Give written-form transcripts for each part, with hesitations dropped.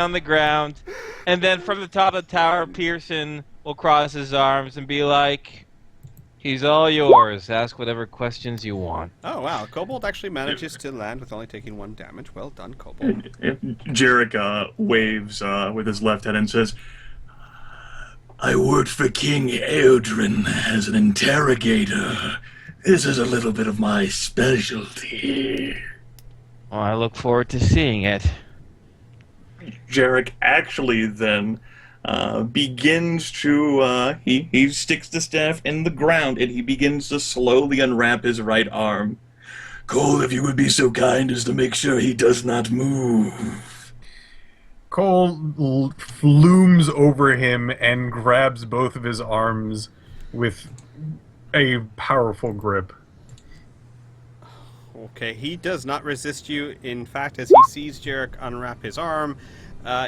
on the ground, and then from the top of the tower, Pearson will cross his arms and be like, "He's all yours. Ask whatever questions you want." Oh, wow. Kobold actually manages to land with only taking 1 damage. Well done, Kobold. Jarek waves with his left hand and says, I worked for King Eodrin as an interrogator. This is a little bit of my specialty. Well, I look forward to seeing it. Jarek actually then begins to, he sticks the staff in the ground and he begins to slowly unwrap his right arm. Cole, if you would be so kind as to make sure he does not move. Cole looms over him and grabs both of his arms with a powerful grip. Okay, he does not resist you. In fact, as he sees Jarek unwrap his arm,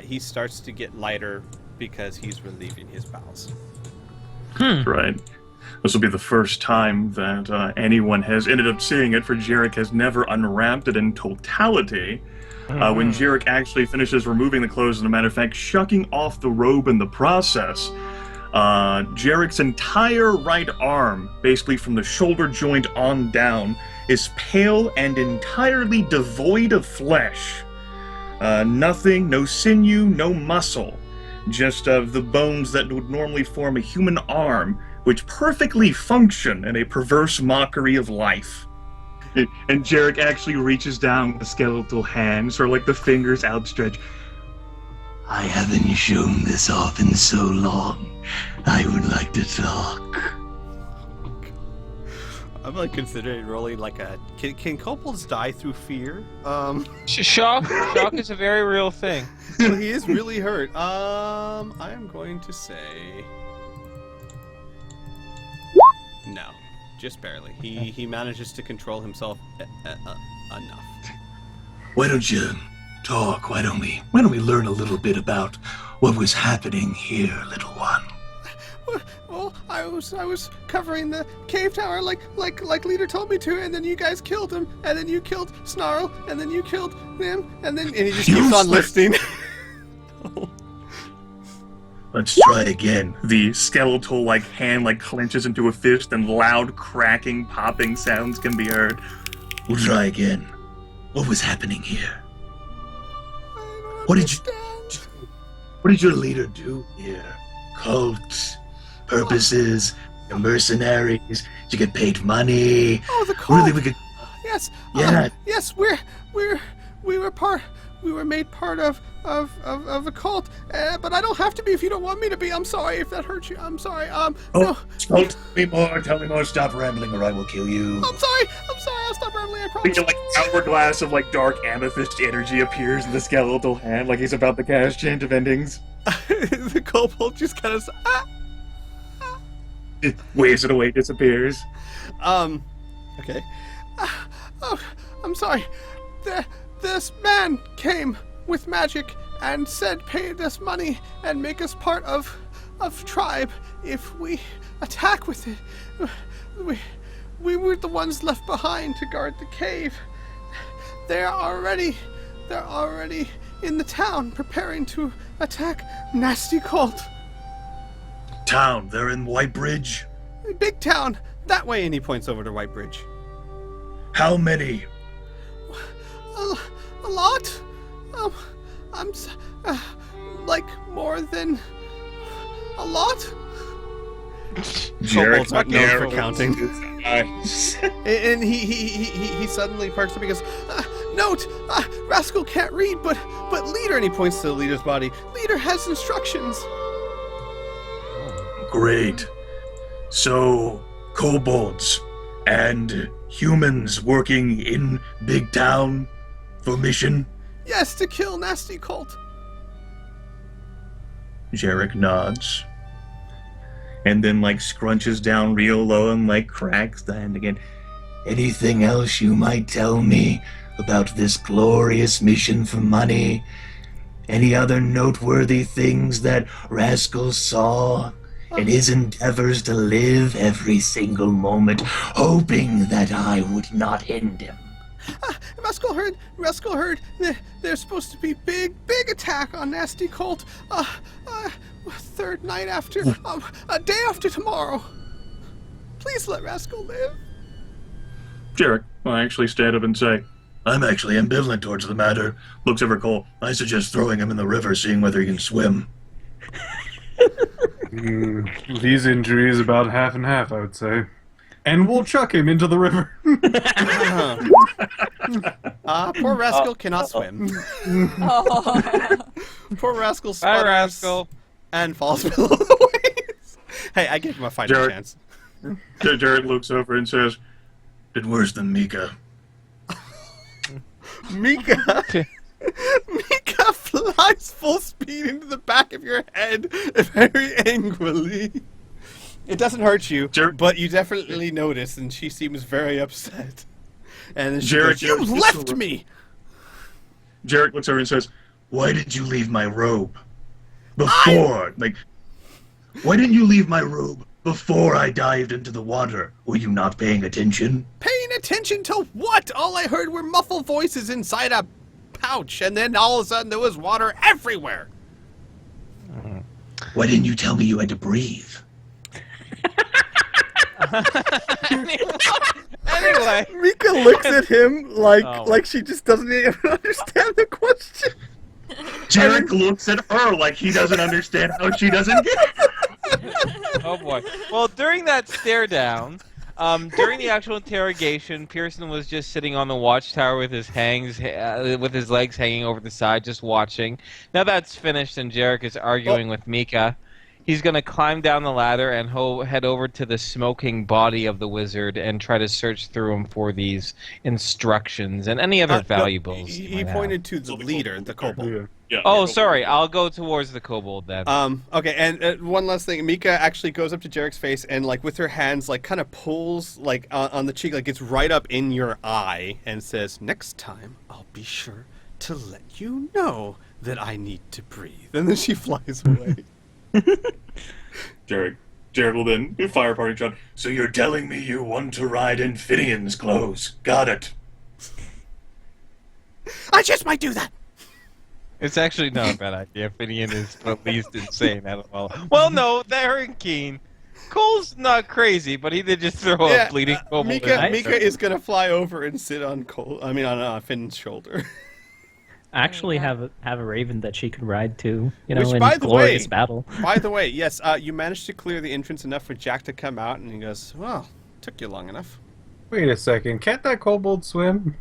he starts to get lighter because he's relieving his bowels. Right. This will be the first time that anyone has ended up seeing it, for Jarek has never unwrapped it in totality. When Jarek actually finishes removing the clothes, as a matter of fact, shucking off the robe in the process, Jarek's entire right arm, basically from the shoulder joint on down, is pale and entirely devoid of flesh. Nothing, no sinew, no muscle. Just of the bones that would normally form a human arm, which perfectly function in a perverse mockery of life. And Jarek actually reaches down with the skeletal hand, sort of like the fingers outstretched. I haven't shown this off in so long. I would like to talk. I'm like considering rolling like a... Can kobolds die through fear? Shock is a very real thing. Well, he is really hurt. I am going to say... No. Just barely. He manages to control himself enough. Why don't you talk? Why don't we learn a little bit about what was happening here, little one? Well, I was covering the cave tower like Leader told me to, and then you guys killed him, and then you killed Snarl, and then you killed him, and he just keeps on listing. Let's try again. The skeletal hand clenches into a fist, and loud cracking, popping sounds can be heard. We'll try again. What was happening here? What did your leader do here? Cults, purposes, mercenaries. Did you get paid money? Oh, the cult. Really, we could. Yes. Yeah. Yes, we were made part of a cult, but I don't have to be if you don't want me to be. I'm sorry if that hurts you. I'm sorry. No. Don't tell me more. Stop rambling, or I will kill you. I'm sorry. I'll stop rambling. I promise. Hourglass of dark amethyst energy appears in the skeletal hand, like he's about to cast Chant of Endings. The kobold just kind of It waves it away, disappears. Okay. I'm sorry. This man came with magic and said paid us money and make us part of tribe if we attack with it. We were the ones left behind to guard the cave. They're already in the town preparing to attack Nasty Cult. Town, they're in Whitebridge? Big town, that way, and he points over to Whitebridge. How many? A lot? Like more than a lot? Jarek's not known for counting. And he suddenly perks up and goes, Note! Rascal can't read, but Leader, and he points to the Leader's body, Leader has instructions. Great. So, kobolds and humans working in Big Town for mission? Yes, to kill Nasty Cult. Jarek nods. And then, scrunches down real low and, cracks the hand again. Anything else you might tell me about this glorious mission for money? Any other noteworthy things that Rascal saw in his endeavors to live every single moment, hoping that I would not end him? Rascal heard there's supposed to be big attack on Nasty Colt. Third night after, a day after tomorrow. Please let Rascal live. Jarek will actually stand up and say, I'm actually ambivalent towards the matter. Looks over Cole. I suggest throwing him in the river, seeing whether he can swim. These injuries about half and half, I would say. And we'll chuck him into the river. Poor Rascal cannot swim. Poor Rascal sputters Hi, Rascal. and falls below the waves. Hey, I give him a fighting Jared. chance. Jarek looks over and says, did worse than Mika. Mika flies full speed into the back of your head very angrily. It doesn't hurt you, but you definitely notice, and she seems very upset. And then she goes, you left me! Jarek looks over and says, why did you leave my robe? Before, why didn't you leave my robe before I dived into the water? Were you not paying attention? Paying attention to what? All I heard were muffled voices inside a pouch, and then all of a sudden there was water everywhere. Why didn't you tell me you had to breathe? Anyway. Mika looks at him like Oh. like she just doesn't even understand the question. Jarek looks at her like he doesn't understand how she doesn't get it. Oh boy. Well, during that stare down, during the actual interrogation, Pearson was just sitting on the watchtower with his legs hanging over the side, just watching. Now that's finished, and Jarek is arguing with Mika. He's going to climb down the ladder and head over to the smoking body of the wizard and try to search through him for these instructions and any other valuables. He pointed to the leader, the kobold. Yeah, Oh, sorry. I'll go towards the kobold then. Okay, and one last thing. Mika actually goes up to Jarek's face and, like, with her hands, like, kind of pulls, like, on the cheek, like, it's right up in your eye and says, next time, I'll be sure to let you know that I need to breathe. And then she flies away. Jarek will then fire parting shot. So you're telling me you want to ride in Finian's clothes? Got it. I just might do that! It's actually not a bad idea. Finian is the least insane out of all. Well, no, they're in Keen. Cole's not crazy, but he did just throw a bleeding kobold. Mika is gonna fly over and sit on Finn's shoulder. Actually have a raven that she could ride to, Which, in by the glorious way- battle. By the way, yes, you managed to clear the entrance enough for Jack to come out, and he goes, well, took you long enough. Wait a second, can't that kobold swim?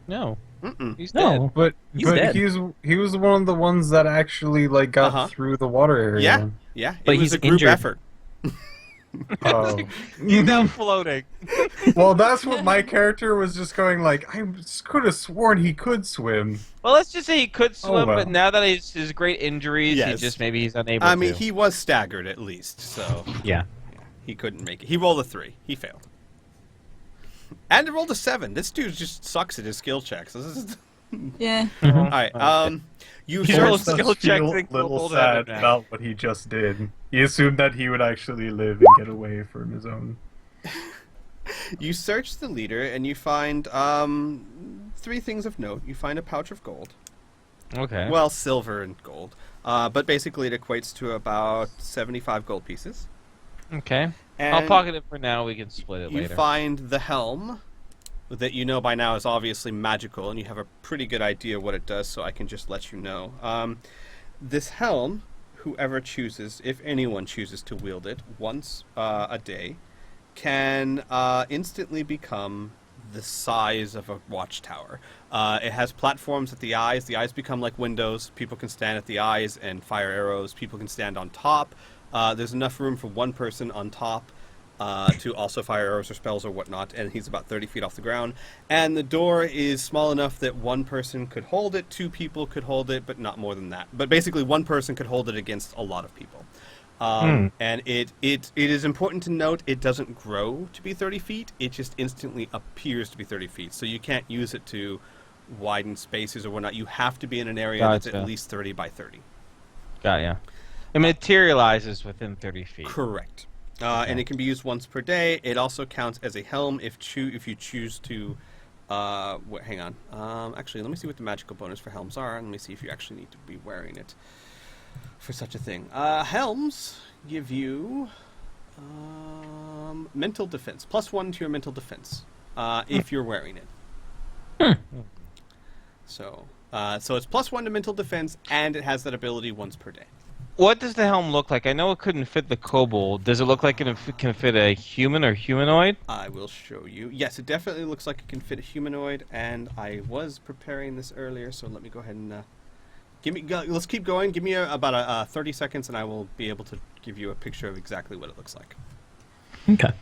No. Mm-mm. He's No. dead. But He's dead. he was one of the ones that actually got through the water area. Yeah, it But was he's a group injured. effort. Oh. He's now floating. Well, that's what my character was just going like. I could have sworn he could swim. Well, let's just say he could swim, well. but now that his great injuries, Yes. he's unable I to. mean, he was staggered at least, so Yeah. he couldn't make it. He rolled a 3. He failed. And he rolled a 7. This dude just sucks at his skill checks. This is... Yeah. Alright, you He's searched rolled the... skill checks feel and a little kobold sad headed now. about what he just did. He assumed that he would actually live and get away from his own. You search the leader, and you find 3 things of note. You find a pouch of gold. Okay. Well, silver and gold. But basically it equates to about 75 gold pieces. Okay. And I'll pocket it for now. We can split it you later. find the helm that you know by now is obviously magical, and you have a pretty good idea what it does, so I can just let you know. This helm, whoever chooses, if anyone chooses to wield it once a day, can instantly become the size of a watchtower. It has platforms at the eyes. The eyes become like windows. People can stand at the eyes and fire arrows. People can stand on top. There's enough room for one person on top to also fire arrows or spells or whatnot, and he's about 30 feet off the ground. And the door is small enough that one person could hold it, 2 people could hold it, but not more than that. But basically, one person could hold it against a lot of people. And it is important to note it doesn't grow to be 30 feet. It just instantly appears to be 30 feet. So you can't use it to widen spaces or whatnot. You have to be in an area that's Gotcha. at least 30 by 30. Got ya. It materializes within 30 feet. Correct. And it can be used once per day. It also counts as a helm if you choose to Hang on. Actually, let me see what the magical bonus for helms are. Let me see if you actually need to be wearing it for such a thing. Helms give you mental defense. +1 to your mental defense if you're wearing it. So it's +1 to mental defense, and it has that ability once per day. What does the helm look like? I know it couldn't fit the kobold. Does it look like it can fit a human or humanoid? I will show you. Yes, it definitely looks like it can fit a humanoid, and I was preparing this earlier, so let me go ahead and let's keep going. Give me about 30 seconds, and I will be able to give you a picture of exactly what it looks like. Okay.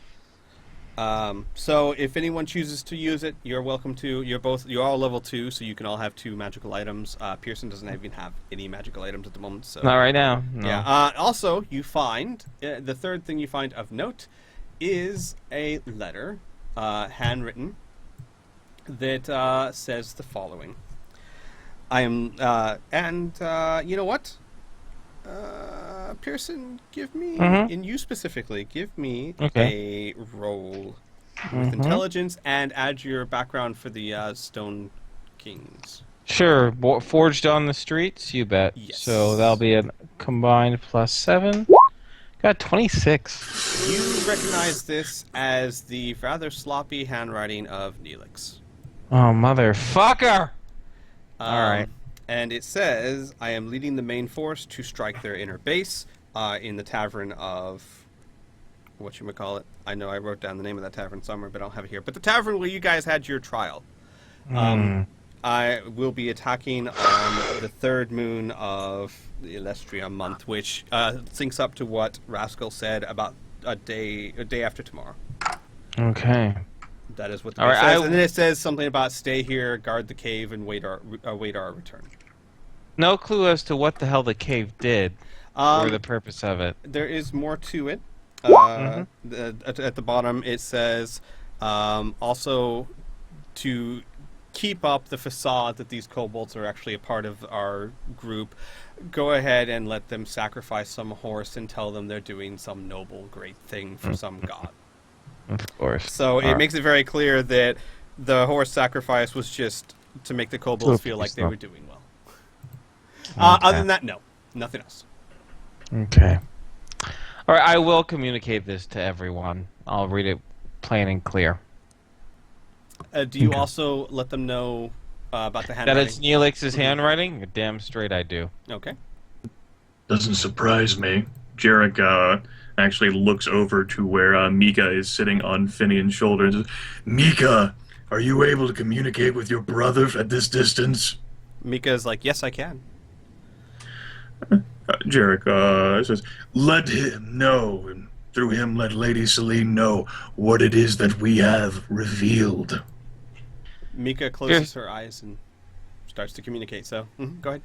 So if anyone chooses to use it, you're welcome to. You're all level 2, so you can all have 2 magical items. Pearson doesn't even have any magical items at the moment. So Not right now. No. yeah. Also, you find the third thing you find of note is a letter, handwritten, that says the following. I am, you know what? Pearson, give me, and you specifically, give me a roll with intelligence and add your background for the Stone Kings. Sure. Forged on the streets? You bet. Yes. So that'll be a combined +7. Got 26. You recognize this as the rather sloppy handwriting of Neelix. Oh, motherfucker! Alright. And it says, I am leading the main force to strike their inner base in the tavern of... whatchamacallit? I know I wrote down the name of that tavern somewhere, but I don't have it here. But the tavern where you guys had your trial. I will be attacking on the 3rd moon of the Illustria month, which syncs up to what Rascal said about a day after tomorrow. Okay. That is what the All base right, says. And then it says something about stay here, guard the cave, and wait our return. No clue as to what the hell the cave did or the purpose of it. There is more to it. At the bottom, it says also to keep up the facade that these kobolds are actually a part of our group. Go ahead and let them sacrifice some horse and tell them they're doing some noble, great thing for some god. Of course. So it makes it very clear that the horse sacrifice was just to make the kobolds feel like they were doing well. Other than that, no. Nothing else. Okay. All right, I will communicate this to everyone. I'll read it plain and clear. Do you also let them know about the That handwriting? it's Neelix's handwriting? You're damn straight I do. Okay. Doesn't surprise me. Jarek actually looks over to where Mika is sitting on Finian's shoulder and says, Mika, are you able to communicate with your brother at this distance? Mika's like, yes, I can. Jarek says, let him know, and through him let Lady Celine know what it is that we have revealed. Mika closes her eyes and starts to communicate, so go ahead.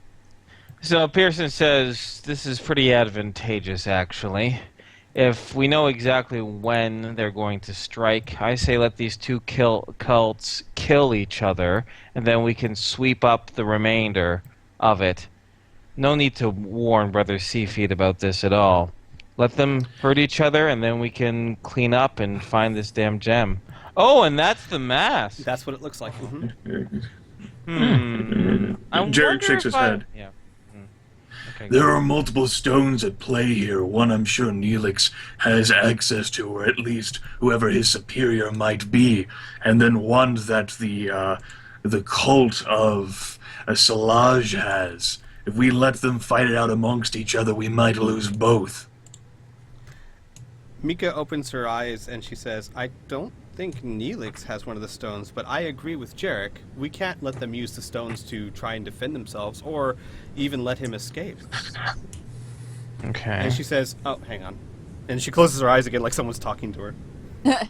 So Pearson says this is pretty advantageous, actually. If we know exactly when they're going to strike, I say let these two cults kill each other, and then we can sweep up the remainder of it. No need to warn Brother Seefeed about this at all. Let them hurt each other, and then we can clean up and find this damn gem. Oh, and that's the mask. That's what it looks like. Jarek shakes his head. Yeah. Okay, There are multiple stones at play here. One I'm sure Neelix has access to, or at least whoever his superior might be. And then one that the cult of Salage has. If we let them fight it out amongst each other, we might lose both. Mika opens her eyes and she says, I don't think Neelix has one of the stones, but I agree with Jarek. We can't let them use the stones to try and defend themselves, or even let him escape. Okay. And she says, oh, hang on. And she closes her eyes again like someone's talking to her. Oh,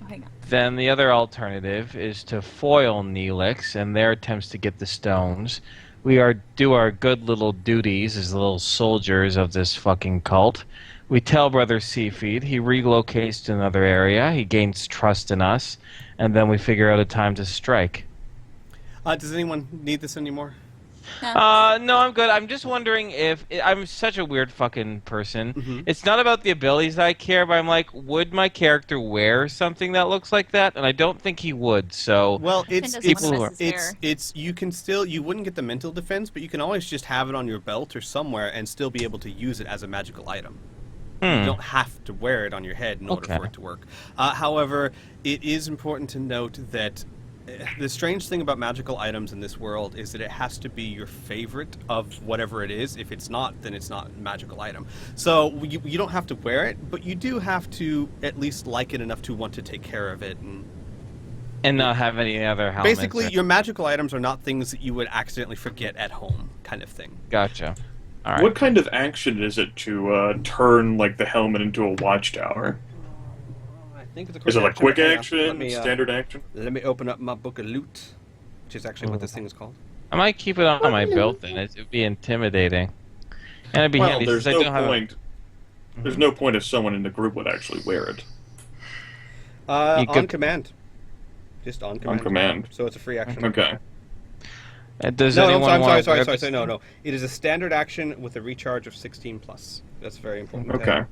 hang on. Then the other alternative is to foil Neelix and their attempts to get the stones. We do our good little duties as little soldiers of this fucking cult. We tell Brother Seefeed, he relocates to another area, he gains trust in us, and then we figure out a time to strike. Does anyone need this anymore? No, I'm good. I'm just wondering if I'm such a weird fucking person. Mhm. It's not about the abilities that I care, but I'm like, would my character wear something that looks like that? And I don't think he would. So, Well, Finn it's doesn't it's want to mess his it's hair. it's you can still you wouldn't get the mental defense, but you can always just have it on your belt or somewhere and still be able to use it as a magical item. You don't have to wear it on your head in order Okay. for it to work. However, it is important to note that the strange thing about magical items in this world is that it has to be your favorite of whatever it is. If it's not, then it's not a magical item. So you don't have to wear it, but you do have to at least like it enough to want to take care of it. And not have any other helmets. Basically, your magical items are not things that you would accidentally forget at home, kind of thing. Gotcha. All right. What kind of action is it to turn like the helmet into a watchtower? I think it's a quick Is it like action, quick but hang on. action, standard action? Let me open up my book of loot, which is actually what this thing is called. I might keep it on my belt then. It'd be intimidating. And it'd be Well, handy there's since I no don't have. point. There's no point if someone in the group would actually wear it. On could- command. Just on command. On command. So it's a free action. Okay. Does No, anyone I'm want sorry, to wear this? no. It is a standard action with a recharge of 16 plus. That's very important. Okay.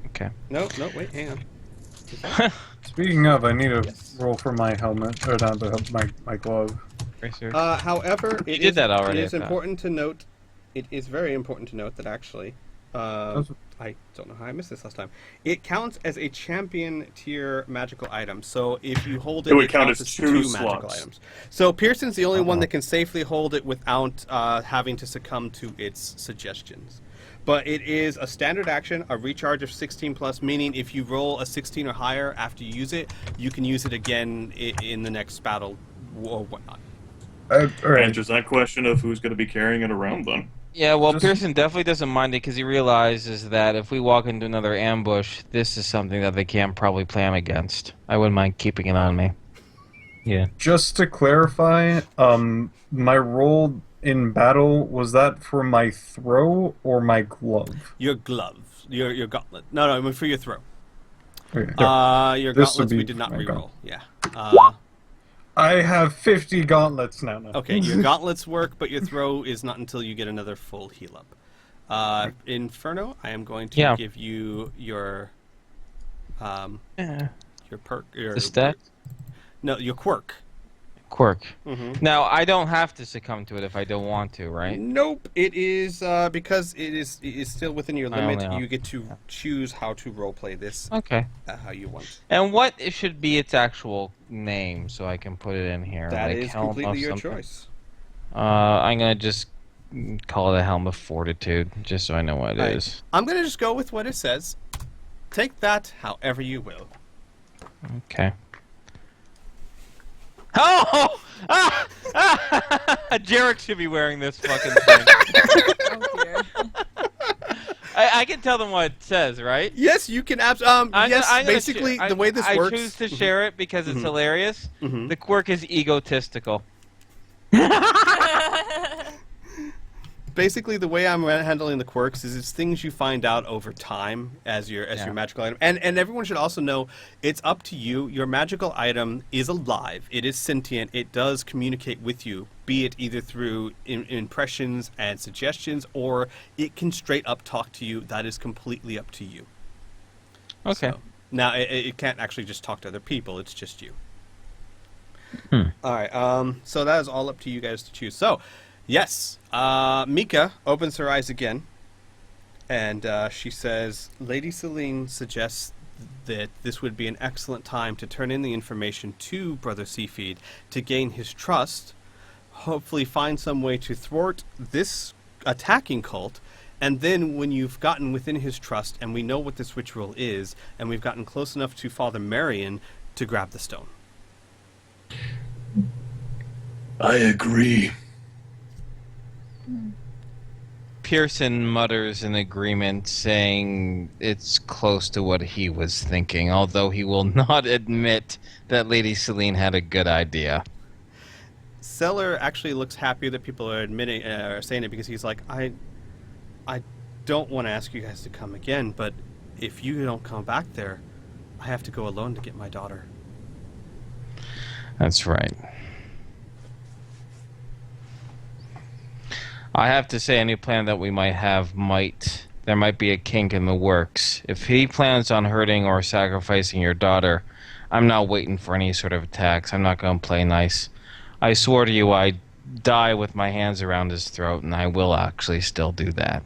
Okay. No, wait, hang on. Speaking of, I need a Yes. roll for my helmet, or not my glove. Research. However, You did that already, It is I thought. important to note. It is very important to note that actually, That's- I don't know how I missed this last time. It counts as a champion tier magical item. So if you hold it, It would count counts as as two magical slots. items. So Pearson's the only one that can safely hold it without having to succumb to its suggestions. But it is a standard action, a recharge of 16 plus, meaning if you roll a 16 or higher after you use it, you can use it again in the next battle or whatnot. All right. Answers that question of who's going to be carrying it around then. Yeah, well, Just- Pearson definitely doesn't mind it because he realizes that if we walk into another ambush, this is something that they can't probably plan against. I wouldn't mind keeping it on me. Yeah. Just to clarify, my role in battle, was that for my throw or my glove? Your glove, your gauntlet. No, I mean for your throw. Okay. Your This would gauntlets we be did not my reroll. Yeah. I have 50 gauntlets now. No. Okay, your gauntlets work, but your throw is not until you get another full heal up. Inferno, I am going to Yeah. give you your Yeah. perk. Your The stat? No, your quirk. Quirk. Mm-hmm. Now, I don't have to succumb to it if I don't want to, right? Nope. It is because it is still within your I limit. only have- You get to choose how to roleplay this Okay. how you want. And what it should be its actual name so I can put it in here? That like is Helm of completely your something? choice. I'm going to just call it a Helm of Fortitude, just so I know what it Right. is. I'm gonna just go with what it says. Take that however you will. Okay. Oh! Ah! Ah! Jarek should be wearing this fucking thing. Oh dear. I can tell them what it says, right? Yes, you can. Yes, I'm gonna basically share- the way this I works. choose to share it because it's Mhm. hilarious. Mhm. The quirk is egotistical. Basically, the way I'm handling the quirks is it's things you find out over time as your Yeah. magical item. And everyone should also know it's up to you. Your magical item is alive. It is sentient. It does communicate with you, be it either through impressions and suggestions, or it can straight up talk to you. That is completely up to you. Okay. So, now it can't actually just talk to other people. It's just you. Hmm. All right. So that is all up to you guys to choose. So, yes. Mika opens her eyes again, and she says, "Lady Celine suggests that this would be an excellent time to turn in the information to Brother Seefeed to gain his trust. Hopefully, find some way to thwart this attacking cult." And then when you've gotten within his trust and we know what this ritual is, and we've gotten close enough to Father Marion to grab the stone. I agree. Pearson mutters an agreement saying it's close to what he was thinking, although he will not admit that Lady Celine had a good idea. Seller actually looks happy that people are admitting or saying it because he's like, I don't want to ask you guys to come again, but if you don't come back there, I have to go alone to get my daughter. That's right. I have to say, any plan that we might have there might be a kink in the works. If he plans on hurting or sacrificing your daughter, I'm not waiting for any sort of attacks. I'm not going to play nice. I swore to you I'd die with my hands around his throat, and I will actually still do that.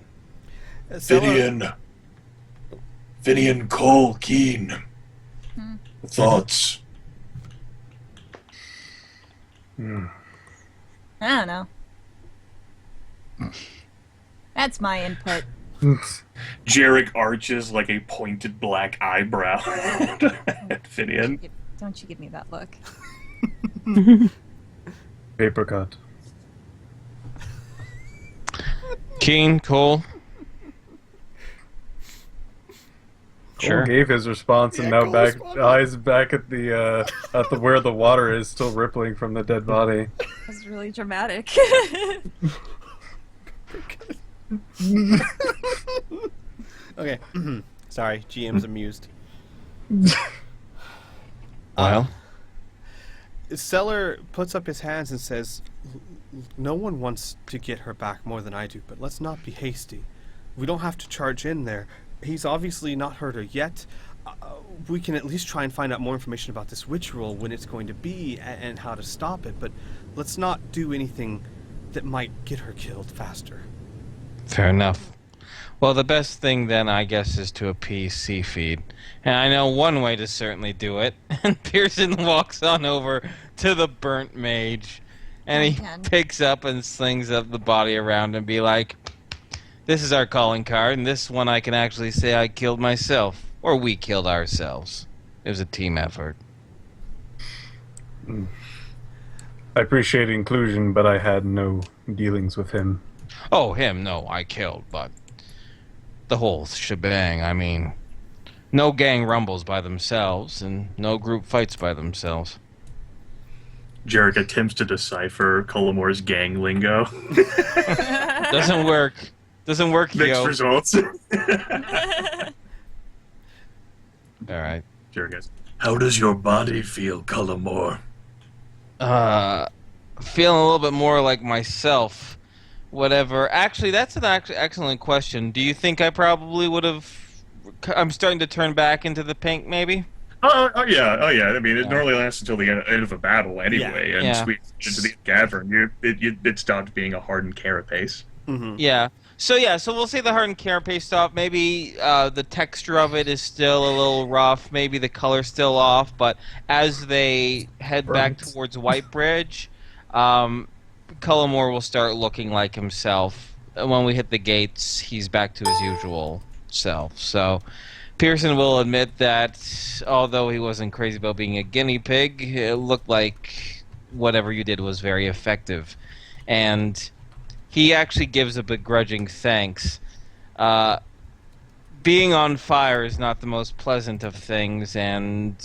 Finian Cole Keen. Thoughts? I don't know. That's my input. Jarek arches like a pointed black eyebrow at Finian. Don't you give me that look. Paper cut. Keen, Cole. Cole gave his response, and now Cole back responded. eyes back at the where the water is, still rippling from the dead body. That was really dramatic. Okay. Sorry, GM's amused. Well, Seller puts up his hands and says, "No one wants to get her back more than I do, but let's not be hasty. We don't have to charge in there. He's obviously not hurt her yet. We can at least try and find out more information about this witch rule, when it's going to be, and how to stop it, but let's not do anything that might get her killed faster." fair enough. Well, the best thing then, I guess, is to appease Seefeed. And I know one way to certainly do it. And Pearson walks on over to the burnt mage. And he Again. picks up and slings up the body around and be like, this is our calling card, and this one I can actually say I killed myself. Or we killed ourselves. It was a team effort. I appreciate inclusion, but I had no dealings with him. Oh, him, no, I killed, but the whole shebang, I mean, no gang rumbles by themselves, and no group fights by themselves. Jarek attempts to decipher Colomore's gang lingo. Doesn't work. Doesn't work, Mixed yo. results. Alright. Jarek goes, "How does your body feel, Colomore?" Feeling a little bit more like myself. Whatever. Actually, that's an excellent question. Do you think I probably would have... I'm starting to turn back into the pink, maybe? Oh yeah. I mean, it normally lasts until the end of a battle anyway, and Yeah. we into the cavern. It stopped being a hardened carapace. Yeah. So we'll say the hardened carapace stuff. Maybe the texture of it is still a little rough. Maybe the color's still off. But as they head back Burnt. towards Whitebridge, Cullimore will start looking like himself. When we hit the gates, he's back to his usual self. So Pearson will admit that although he wasn't crazy about being a guinea pig, it looked like whatever you did was very effective. And he actually gives a begrudging thanks. Being on fire is not the most pleasant of things, and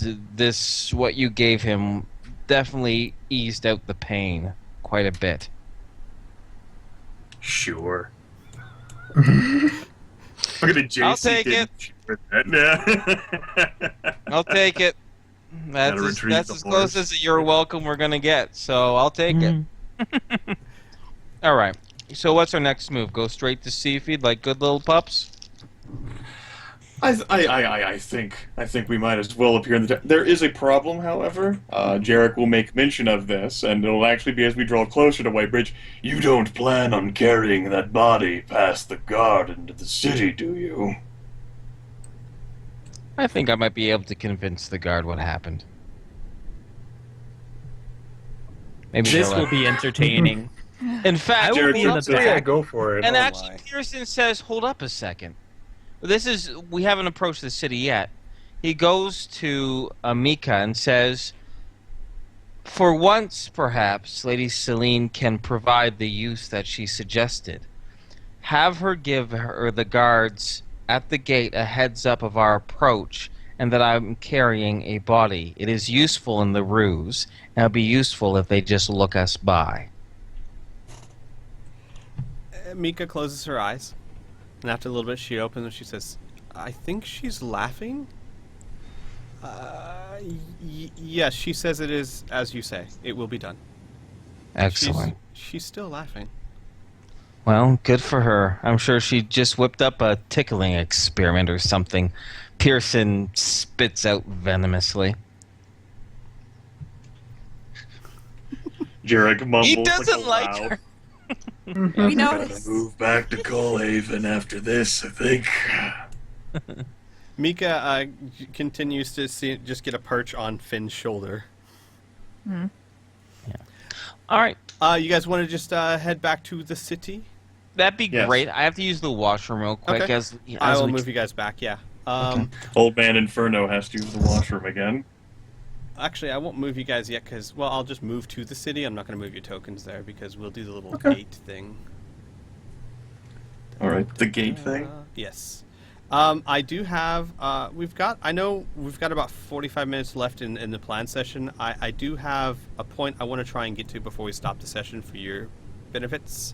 what you gave him definitely eased out the pain quite a bit. Sure. Look at the JC. I'll take it. Yeah. I'll take it. That's Gotta as, retrieve that's the as close horse. as a you're welcome we're gonna get, so I'll take it. All right. So what's our next move? Go straight to Seefeed like good little pups? I think we might as well appear in the. There is a problem, however. Jarek will make mention of this, and it'll actually be as we draw closer to Whitebridge. You don't plan on carrying that body past the guard into the city, do you? I think I might be able to convince the guard what happened. Maybe This they'll- will be entertaining. In fact, I will Jared be in the Jones- Yeah, back. go for it. and Oh actually, my. Pearson says, "Hold up a second. We haven't approached the city yet." He goes to Amika and says, "For once, perhaps, Lady Celine can provide the use that she suggested. Have her give her the guards at the gate a heads up of our approach and that I'm carrying a body. It is useful in the ruse, and it'll be useful if they just look us by." Mika closes her eyes, and after a little bit, she opens and she says, "I think she's laughing." Yes, she says it is as you say. It will be done. Excellent. She's still laughing. Well, good for her. I'm sure she just whipped up a tickling experiment or something. Pearson spits out venomously. Jarek mumbles He doesn't like, like a wow. her. We noticed. Move back to Coalhaven after this, I think. Mika continues to just get a perch on Finn's shoulder. All right. You guys want to just head back to the city? That'd be Yes. great. I have to use the washroom real quick. Okay. As I will we- move you guys back, yeah. Old Man Inferno has to use the washroom again. Actually, I won't move you guys yet because, well, I'll just move to the city. I'm not going to move your tokens there because we'll do the little Okay. gate thing. All right, the gate thing. Yes. I do have, I know we've got about 45 minutes left in the plan session. I do have a point I want to try and get to before we stop the session for your benefits.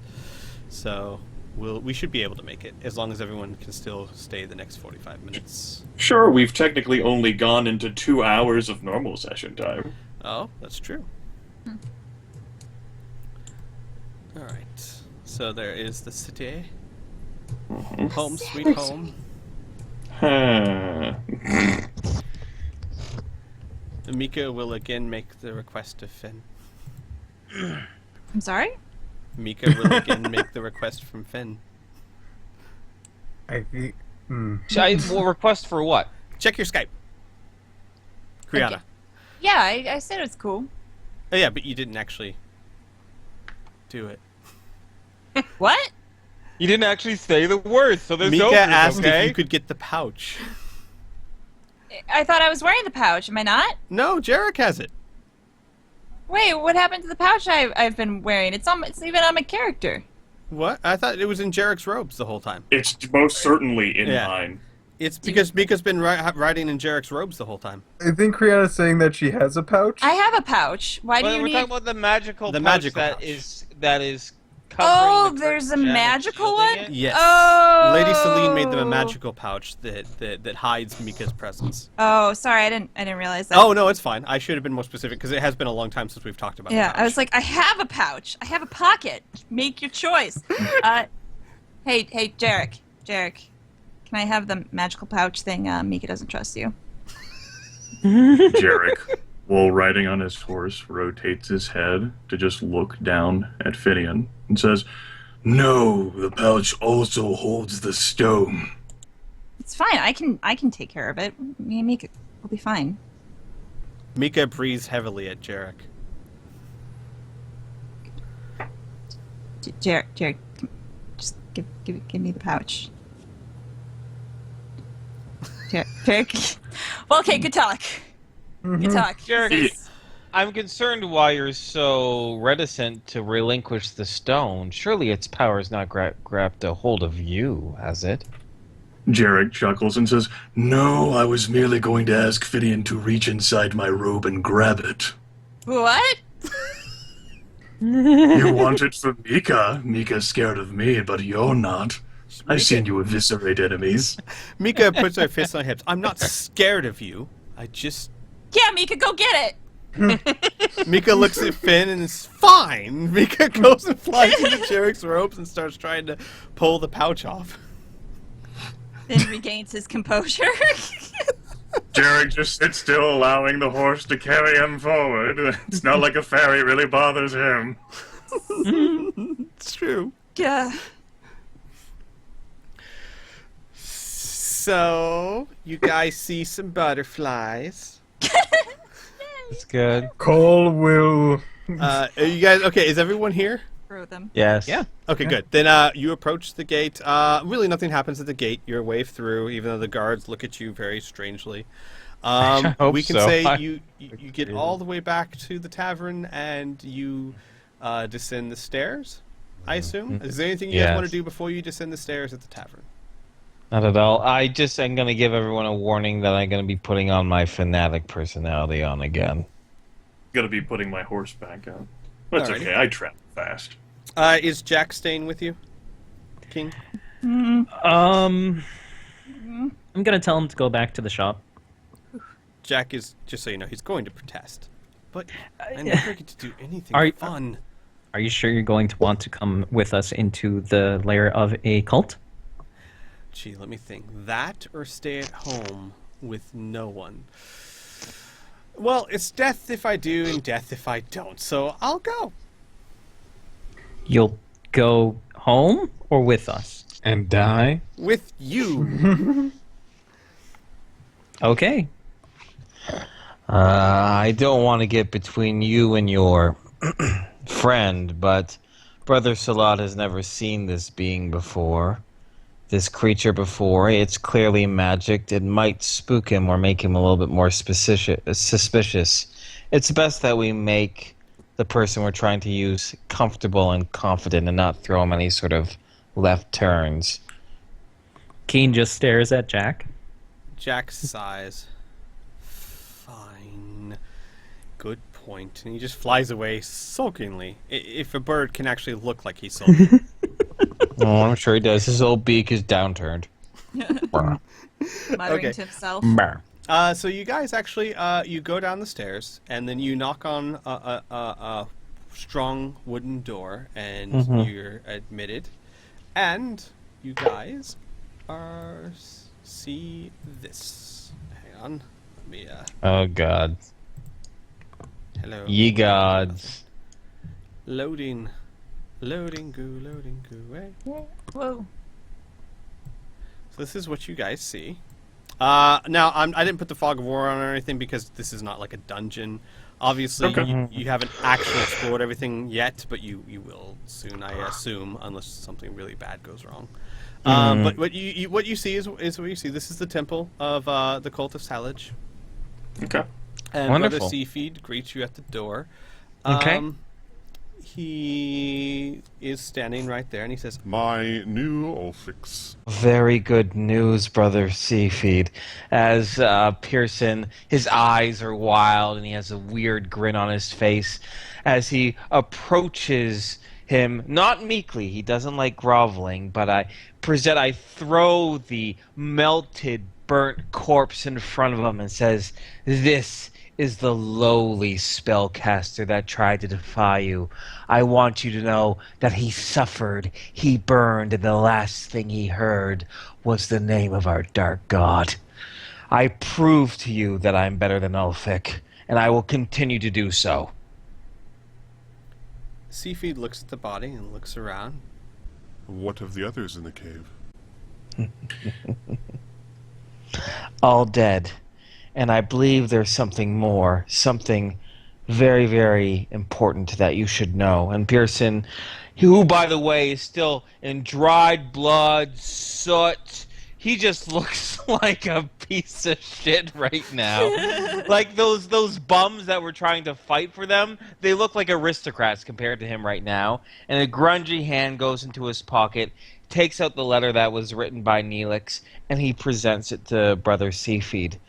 So we should be able to make it as long as everyone can still stay the next 45 minutes. Sure, we've technically only gone into 2 hours of normal session time. Oh, that's true. All right. So there is the city. Home sweet home. Huh. Mika will again make the request to Finn. I'm sorry? Mika will again make the request from Finn. I think. I will request for what? Check your Skype. Kriana. Okay. Yeah, I said it was cool. Oh yeah, but you didn't actually do it. What? You didn't actually say the words, so there's Mika no proof, asked okay? if you could get the pouch. I thought I was wearing the pouch. Am I not? No, Jarek has it. Wait, what happened to the pouch I've been wearing? It's even on my character. What? I thought it was in Jarek's robes the whole time. It's most certainly in Yeah. mine. It's because Mika's been riding in Jarek's robes the whole time. I think Kriana's saying that she has a pouch. I have a pouch. Why do But you we're need? talking about the magical The pouch magical that pouch. is covering Oh, the there's a curtain and magical shielding one? it. Yes. Oh. Lady Celine made them a magical pouch that hides Mika's presence. Oh, sorry, I didn't realize that. Oh no, it's fine. I should have been more specific because it has been a long time since we've talked about. Yeah, the pouch. I was like, I have a pouch. I have a pocket. Make your choice. Hey, Jarek, can I have the magical pouch thing? Mika doesn't trust you. Jarek, while riding on his horse, rotates his head to just look down at Finian and says, "No, the pouch also holds the stone." It's fine. I can take care of it. Me and Mika will be fine. Mika breathes heavily at Jarek. Jarek, just give me the pouch. Jarek. Well, okay, good talk. Good talk. Jarek, This is- I'm concerned why you're so reticent to relinquish the stone. Surely its power has not grabbed a hold of you, has it? Jarek chuckles and says, "No, I was merely going to ask Finian to reach inside my robe and grab it." What? You want it for Mika. Mika's scared of me, but you're not. I've seen you eviscerate enemies. Mika puts her fist on her hips. I'm not scared of you. I just. Yeah, Mika, go get it. Mika looks at Finn and is fine. Mika goes and flies into Jarek's robes and starts trying to pull the pouch off. Then regains his composure. Jarek just sits still, allowing the horse to carry him forward. It's not like a fairy really bothers him. It's true. Yeah. So, you guys see some butterflies. It's good. Cole will. Are you guys okay? Is everyone here? Throw them. Yes. Yeah. Okay, good. Then you approach the gate. Really, nothing happens at the gate. You're wave through, even though the guards look at you very strangely. hope We can so. say I- you get all the way back to the tavern and you descend the stairs. I assume. Is there anything you guys want Yes. to do before you descend the stairs at the tavern? Not at all. I just am going to give everyone a warning that I'm going to be putting on my fanatic personality on again. Gotta be putting my horse back on. That's Alrighty. okay, I travel fast. Is Jack staying with you, King? I'm gonna tell him to go back to the shop. Jack is, just so you know, he's going to protest. But I never get to do anything Are- fun. Are you sure you're going to want to come with us into the lair of a cult? Gee, let me think. That or stay at home with no one? Well, it's death if I do and death if I don't, so I'll go. You'll go home or with us? And die? With you. Okay. I don't want to get between you and your friend, but Brother Salat has never seen this being before. This creature before. It's clearly magic. It might spook him or make him a little bit more suspicious. It's best that we make the person we're trying to use comfortable and confident and not throw him any sort of left turns. Keen just stares at Jack. Jack sighs. Fine. Good point. And he just flies away sulkingly. If a bird can actually look like he's sulking. Oh, I'm sure he does. His old beak is downturned. Muttering Okay. to himself. So you guys actually, you go down the stairs, and then you knock on a strong wooden door, and you're admitted. And you guys see this. Hang on. Let me, Oh, God. hello. Ye gods. Loading. Loading goo, hey. Whoa. So this is what you guys see. Now, I didn't put the fog of war on or anything because this is not like a dungeon. Obviously, Okay. you haven't actually explored everything yet, but you will soon, I assume, unless something really bad goes wrong. But what you see is what you see. This is the temple of the cult of Salage. Okay. And Wonderful. Brother Seefeed greets you at the door. Okay. He is standing right there, and he says, My new Ulfix. Very good news, Brother Seefeed. As Pearson, his eyes are wild and he has a weird grin on his face as he approaches him, not meekly, he doesn't like groveling, but I throw the melted, burnt corpse in front of him and says, "This is the lowly spellcaster that tried to defy you. I want you to know that he suffered, he burned, and the last thing he heard was the name of our dark god. I prove to you that I'm better than Ulfic, and I will continue to do so." Seefeed looks at the body and looks around. What of the others in the cave? All dead. And I believe there's something more, something very, very important that you should know. And Pearson, who, by the way, is still in dried blood, soot, he just looks like a piece of shit right now. Like those bums that were trying to fight for them, they look like aristocrats compared to him right now. And a grungy hand goes into his pocket, takes out the letter that was written by Neelix, and he presents it to Brother Seefeed.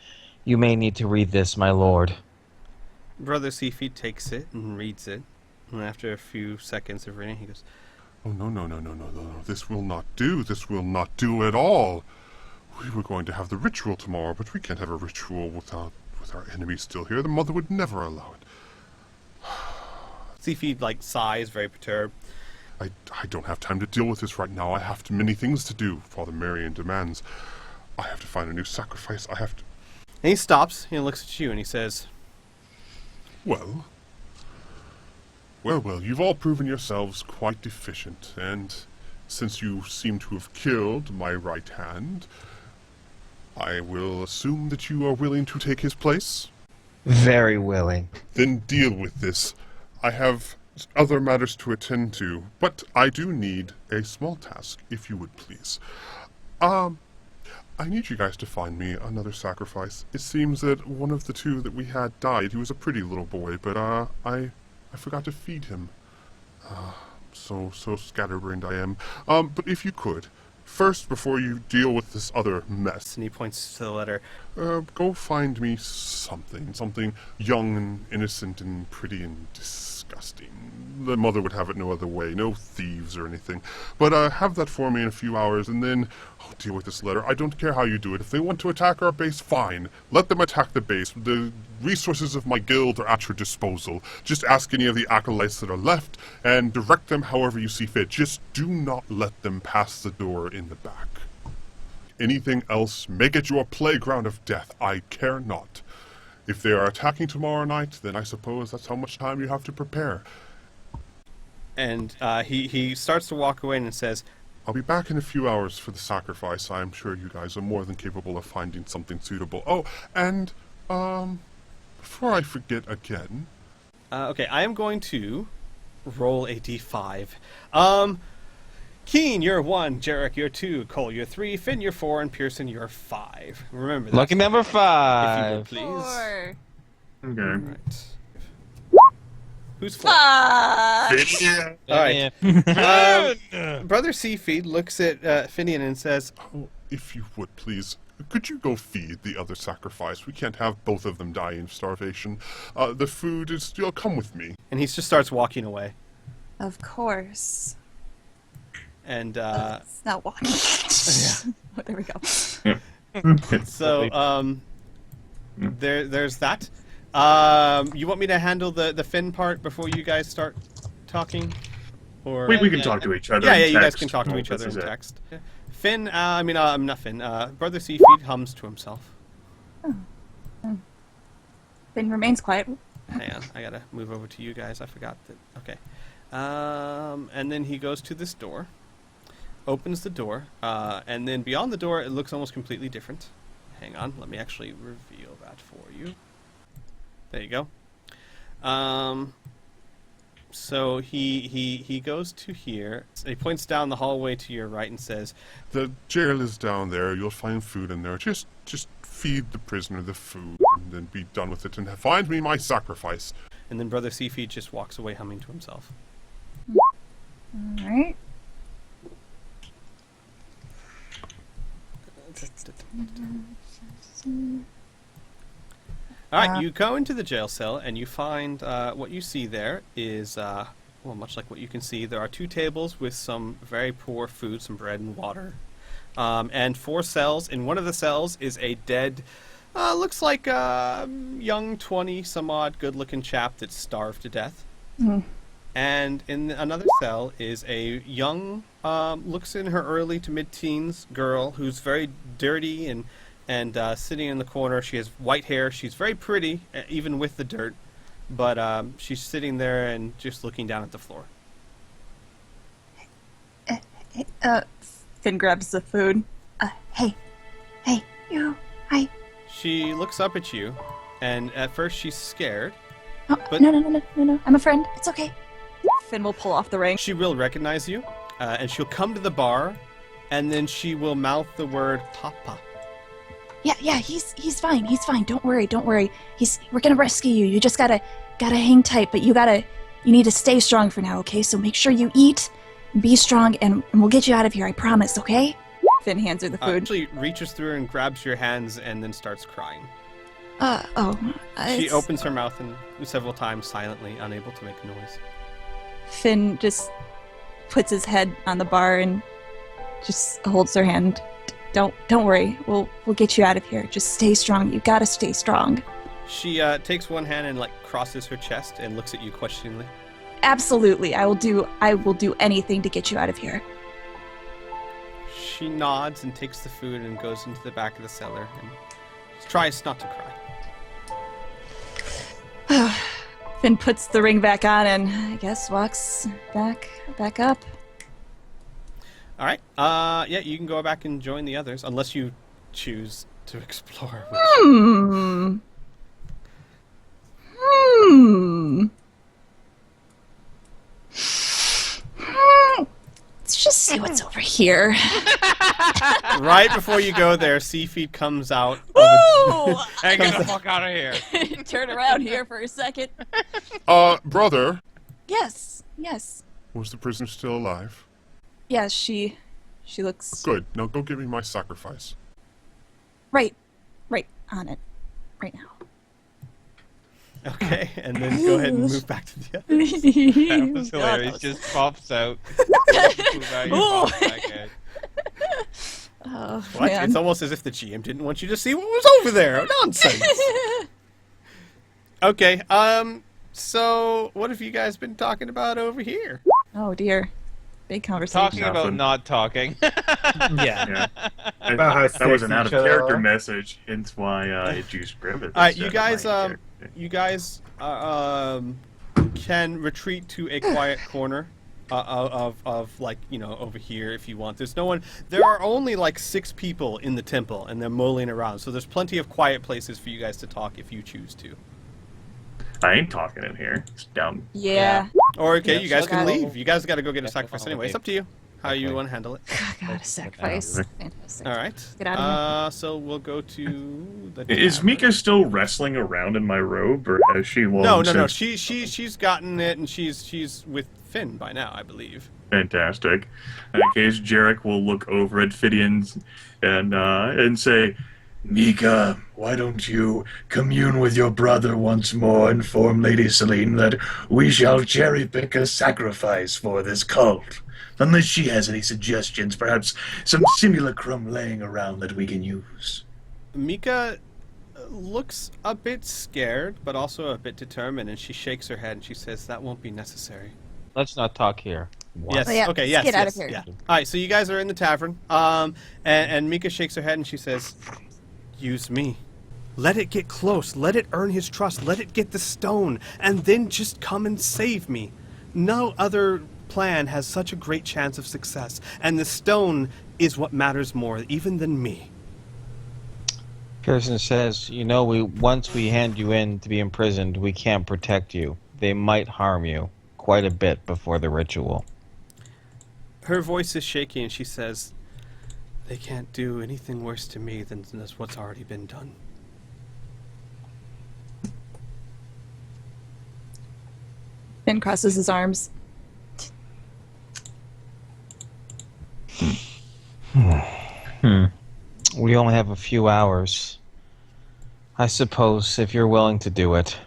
"You may need to read this, my lord." Brother Seefeed takes it and reads it. And after a few seconds of reading, he goes, Oh, no. This will not do. This will not do at all. We were going to have the ritual tomorrow, but we can't have a ritual with our enemy still here. The mother would never allow it. Seefeed, sighs, very perturbed. I don't have time to deal with this right now. I have many things to do, Father Marion demands. I have to find a new sacrifice. I have to... And he stops, and looks at you, and he says, Well, you've all proven yourselves quite deficient, and since you seem to have killed my right hand, I will assume that you are willing to take his place? Very willing. Then deal with this. I have other matters to attend to, but I do need a small task, if you would please. I need you guys to find me another sacrifice. It seems that one of the two that we had died. He was a pretty little boy, but I forgot to feed him. So scatterbrained I am. But if you could, first, before you deal with this other mess, and he points to the letter, go find me something young and innocent and pretty and disgusting. The mother would have it no other way, no thieves or anything. But have that for me in a few hours, and then I'll deal with this later. I don't care how you do it. If they want to attack our base, fine. Let them attack the base. The resources of my guild are at your disposal. Just ask any of the acolytes that are left and direct them however you see fit. Just do not let them pass the door in the back. Anything else, make it your playground of death. I care not. If they are attacking tomorrow night, then I suppose that's how much time you have to prepare. And he starts to walk away and says, I'll be back in a few hours for the sacrifice. I'm sure you guys are more than capable of finding something suitable. Oh, and, before I forget again... okay, I am going to roll a d5. Keen, you're 1. Jarek, you're 2. Cole, you're 3. Finn, you're 4. And Pearson, you're 5. Remember that. Lucky number If you 5. would, please. 4. Okay. Right. Who's 4? Fuck. All right. Brother Seefeed looks at Finian and says, Oh, if you would, please. Could you go feed the other sacrifice? We can't have both of them dying of starvation. The food is... You'll come with me. and he just starts walking away. Of course. And It's not walking. Oh, there we go. so there's that. You want me to handle the Finn part before you guys start talking? Or We can talk to each other. yeah, in you guys text. can talk to Oh, each other this in is it. text. Finn, not Finn. Brother Seefeed hums to himself. Finn remains quiet. Hang on, I gotta move over to you guys. I forgot that. Okay. And then he goes to this door, opens the door, and then beyond the door, it looks almost completely different. Hang on, let me actually reveal that for you. There you go. So he goes to here. He points down the hallway to your right and says, The jail is down there. You'll find food in there. Just feed the prisoner the food and then be done with it and find me my sacrifice. and then Brother Seefeed just walks away humming to himself. Alright. Alright, you go into the jail cell and you find what you see there is, well, much like what you can see, there are 2 tables with some very poor food, some bread and water, and 4 cells. In one of the cells is a dead, looks like a young 20-some-odd good-looking chap that's starved to death. And in another cell is a young, looks in her early to mid-teens girl who's very dirty and sitting in the corner. She has white hair. She's very pretty, even with the dirt. But she's sitting there and just looking down at the floor. Finn grabs the food. Hey, you, hi. She looks up at you, and at first she's scared. Oh, But- no, I'm a friend. It's okay. Finn will pull off the ring. She will recognize you, and she'll come to the bar, and then she will mouth the word "Papa." Yeah, he's fine. He's fine. Don't worry. We're gonna rescue you. You just gotta hang tight, but you need to stay strong for now, okay? So make sure you eat, be strong, and we'll get you out of here, I promise, okay? Finn hands her the food. Actually reaches through and grabs your hands, and then starts crying. She It's- opens her mouth and several times silently, unable to make a noise. Finn just puts his head on the bar and just holds her hand. Don't worry. We'll get you out of here. Just stay strong. You gotta stay strong. She takes one hand and crosses her chest and looks at you questioningly. Absolutely. I will do anything to get you out of here. She nods and takes the food and goes into the back of the cellar and tries not to cry. Finn puts the ring back on and I guess walks back up. All right. Yeah, you can go back and join the others unless you choose to explore. Let's just see what's over here. Right before you go there, Seefeed comes out. Ooh! Hey, get the fuck out of here. Turn around here for a second. Brother, Yes. was the prisoner still alive? Yeah, she looks Good. Now go give me my sacrifice. Right on it. Right now. Okay, and then go ahead and move back to the other. That was hilarious. Just pops out. Pops back in. done. It's almost as if the GM didn't want you to see what was over there. Nonsense. Okay. So what have you guys been talking about over here? Oh dear, big conversation. Talking about Nothing. not talking. Yeah. Yeah. About how That was an sexy out of each other character are. message. Hence why I used Griffith. All right, instead of my character. you guys can retreat to a quiet corner of like, you know, over here if you want. There's no one. There are only like 6 people in the temple, and they're mulling around. So there's plenty of quiet places for you guys to talk if you choose to. I ain't talking in here. It's down. Yeah. Or okay, Yeah, you guys so can that- leave. You guys got to go get a Yeah, sacrifice anyway. It's okay. up to you how you Okay. want to handle it. Oh, God, a sacrifice. Okay. Fantastic. All right. Get out of here. So we'll go to the. Is tavern. Mika still wrestling around in my robe, or has she long No. since- She's gotten it, and she's with Finn by now, I believe. Fantastic. In that case, Jarek will look over at Fidian and say, Mika, why don't you commune with your brother once more and inform Lady Celine that we shall cherry-pick a sacrifice for this cult? Unless she has any suggestions, perhaps some simulacrum laying around that we can use. Mika looks a bit scared, but also a bit determined, and she shakes her head and she says, "That won't be necessary." Let's not talk here. Yes. Oh, yeah, Okay. let's Yes. get out yes, of here. Yeah. All right. So you guys are in the tavern. And Mika shakes her head and she says, "Use me. Let it get close. Let it earn his trust. Let it get the stone, and then just come and save me. No other plan has such a great chance of success, and the stone is what matters more, even than me." Pearson says, you know, once we hand you in to be imprisoned, we can't protect you. They might harm you quite a bit before the ritual. Her voice is shaky, and she says, "They can't do anything worse to me than what's already been done." Finn crosses his arms. We only have a few hours. I suppose, if you're willing to do it.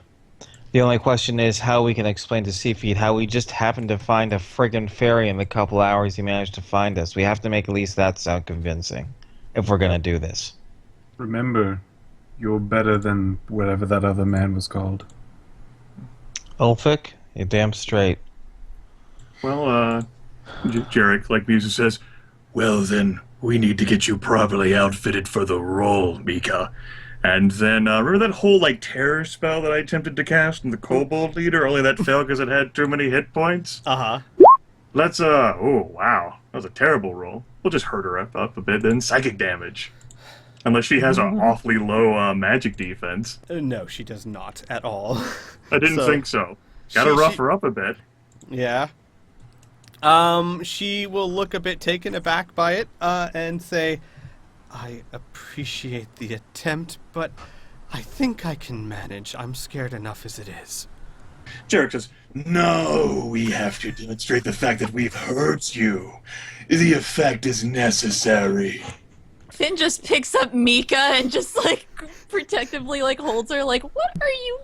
The only question is how we can explain to Seefeed how we just happened to find a friggin' ferry in the couple hours he managed to find us. We have to make at least that sound convincing, if we're gonna do this. Remember, you're better than whatever that other man was called. Ulfic? You're damn straight. Well, Jarek, like Musa says, Well then, we need to get you properly outfitted for the role, Mika. and then remember that whole like terror spell that I attempted to cast on the Kobold leader, only that failed because it had too many hit points? Let's oh wow, that was a terrible roll. We'll just hurt her up a bit, then psychic damage. Unless she has an awfully low magic defense. No, she does not at all. I didn't So, think so. Gotta she- rough she- her up a bit. Yeah. She will look a bit taken aback by it, and say, "I appreciate the attempt, but I think I can manage. I'm scared enough as it is." Jarek says, No, we have to demonstrate the fact that we've hurt you. The effect is necessary. Finn just picks up Mika and just like protectively like holds her like, "What are you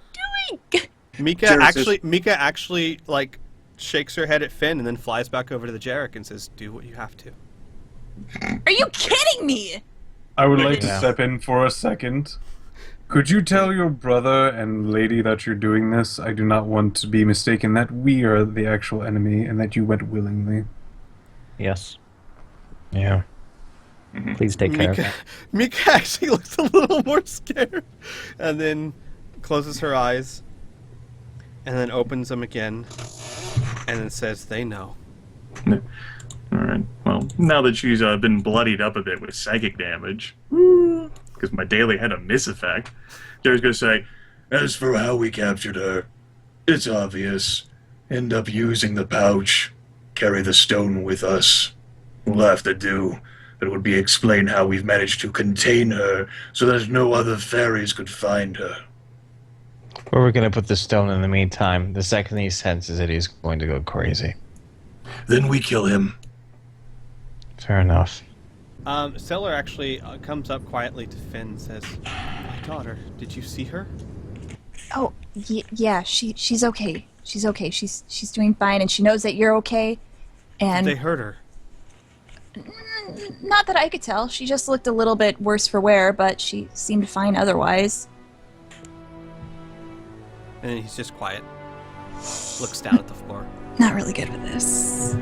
doing?" Mika actually like shakes her head at Finn and then flies back over to the Jarek and says, "Do what you have to." Are you kidding me? I would like to Yeah. step in for a second. Could you tell your brother and lady that you're doing this? I do not want to be mistaken that we are the actual enemy and that you went willingly. Yes. Yeah. Please take care of Mika, that. Mika actually looks a little more scared, and then closes her eyes, and then opens them again, and then says, "They know." Alright, well, now that she's been bloodied up a bit with psychic damage, because my daily had a miss effect, Jarek's gonna say, As for how we captured her, it's obvious. End up using the pouch. Carry the stone with us. We'll have to do. It would be explain how we've managed to contain her so that no other fairies could find her. Where are we going to put the stone in the meantime? The second he senses it, he's going to go crazy. Then we kill him. Fair enough. Stellar actually comes up quietly to Finn and says, "My daughter, did you see her?" Oh, yeah, she's okay. She's okay. She's doing fine, and she knows that you're okay. And They hurt her. Not that I could tell. She just looked a little bit worse for wear, but she seemed fine otherwise. And he's just quiet. Looks down at the floor. Not really good with this.